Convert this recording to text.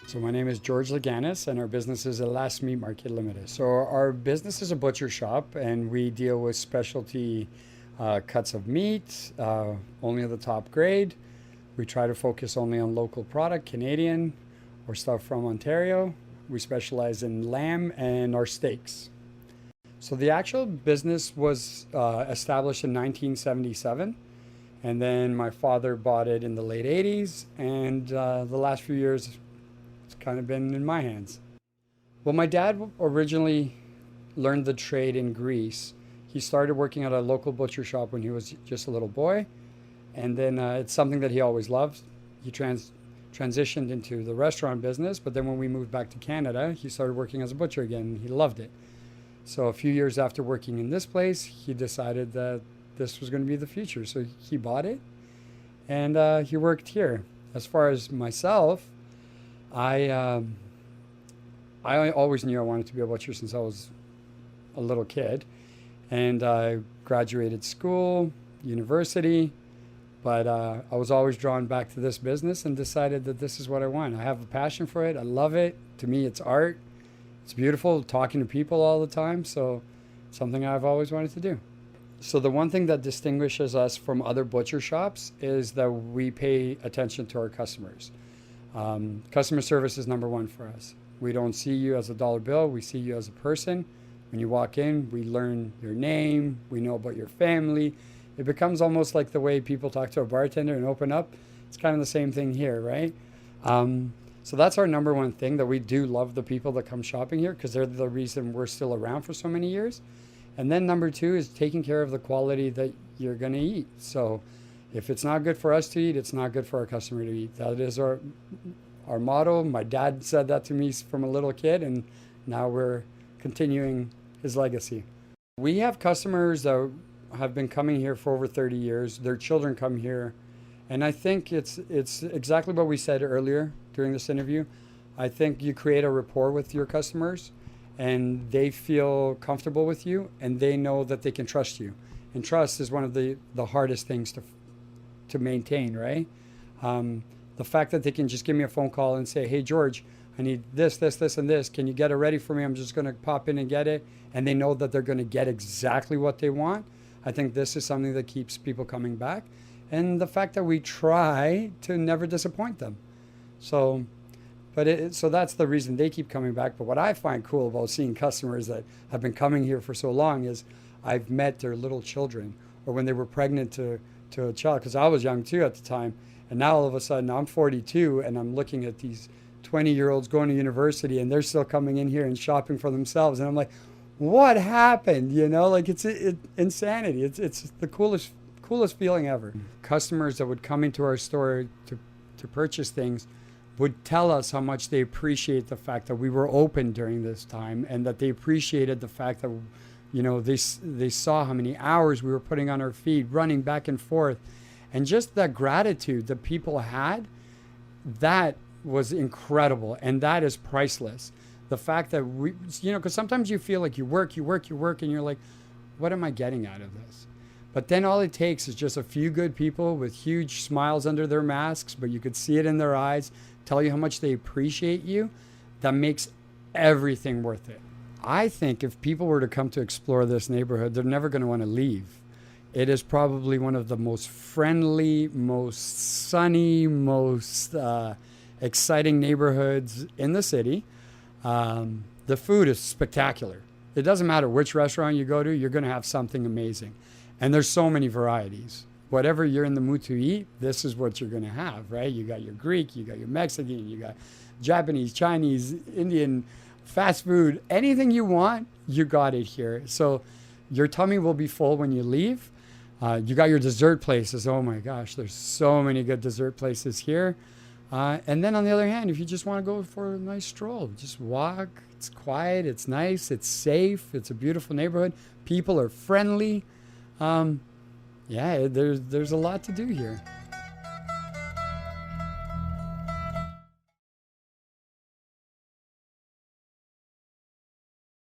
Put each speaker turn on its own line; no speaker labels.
So my name is George Laganis, and our business is Last Meat Market Limited. So our business is a butcher shop, and we deal with specialty cuts of meat, only of the top grade. We try to focus only on local product, Canadian, or stuff from Ontario. We specialize in lamb and our steaks. So the actual business was established in 1977, and then my father bought it in the late 80s, and the last few years it's kind of been in my hands. Well, my dad originally learned the trade in Greece. He started working at a local butcher shop when he was just a little boy, and then it's something that he always loved. He transitioned into the restaurant business, but then when we moved back to Canada, he started working as a butcher again. He loved it. So a few years after working in this place, he decided that this was going to be the future. So he bought it, and he worked here. As far as myself, I always knew I wanted to be a butcher since I was a little kid, and I graduated school, university, but I was always drawn back to this business and decided that this is what I want. I have a passion for it. I love it. To me, it's art. It's beautiful, talking to people all the time, so it's something I've always wanted to do. So the one thing that distinguishes us from other butcher shops is that we pay attention to our customers. Customer service is number one for us. We don't see you as a dollar bill. We see you as a person. When you walk in, we learn your name. We know about your family. It becomes almost like the way people talk to a bartender and open up. It's kind of the same thing here, right? So that's our number one thing, that we do love the people that come shopping here because they're the reason we're still around for so many years. And then number two is taking care of the quality that you're going to eat. So if it's not good for us to eat, it's not good for our customer to eat. That is our motto. My dad said that to me from a little kid, and now we're continuing his legacy. We have customers that have been coming here for over 30 years. Their children come here. And I think it's exactly what we said earlier during this interview. I think you create a rapport with your customers, and they feel comfortable with you, and they know that they can trust you. And trust is one of the hardest things to maintain, right? The fact that they can just give me a phone call and say, hey, George, I need this, this, this, and this. Can you get it ready for me? I'm just going to pop in and get it. And they know that they're going to get exactly what they want. I think this is something that keeps people coming back. And the fact that we try to never disappoint them. So that's the reason they keep coming back. But what I find cool about seeing customers that have been coming here for so long is I've met their little children, or when they were pregnant to a child, because I was young too at the time. And now all of a sudden I'm 42 and I'm looking at these 20-year-olds going to university, and they're still coming in here and shopping for themselves. And I'm like, what happened? You know, like it's insanity. It's the coolest feeling ever. Customers that would come into our store to purchase things would tell us how much they appreciate the fact that we were open during this time, and that they appreciated the fact that, you know, they saw how many hours we were putting on our feet, running back and forth, and just that gratitude that people had, that was incredible, and that is priceless. The fact that we, you know, because sometimes you feel like you work, and you're like, what am I getting out of this? But then all it takes is just a few good people with huge smiles under their masks, but you could see it in their eyes, tell you how much they appreciate you. That makes everything worth it. I think if people were to come to explore this neighborhood, they're never going to want to leave. It is probably one of the most friendly, most sunny, most exciting neighborhoods in the city. The food is spectacular. It doesn't matter which restaurant you go to, you're going to have something amazing. And there's so many varieties. Whatever you're in the mood to eat, this is what you're going to have, right? You got your Greek, you got your Mexican, you got Japanese, Chinese, Indian, fast food. Anything you want, you got it here. So your tummy will be full when you leave. You got your dessert places. Oh my gosh, there's so many good dessert places here. And then on the other hand, if you just want to go for a nice stroll, just walk. It's quiet, it's nice, it's safe, it's a beautiful neighborhood. People are friendly. Yeah, there's a lot to do here.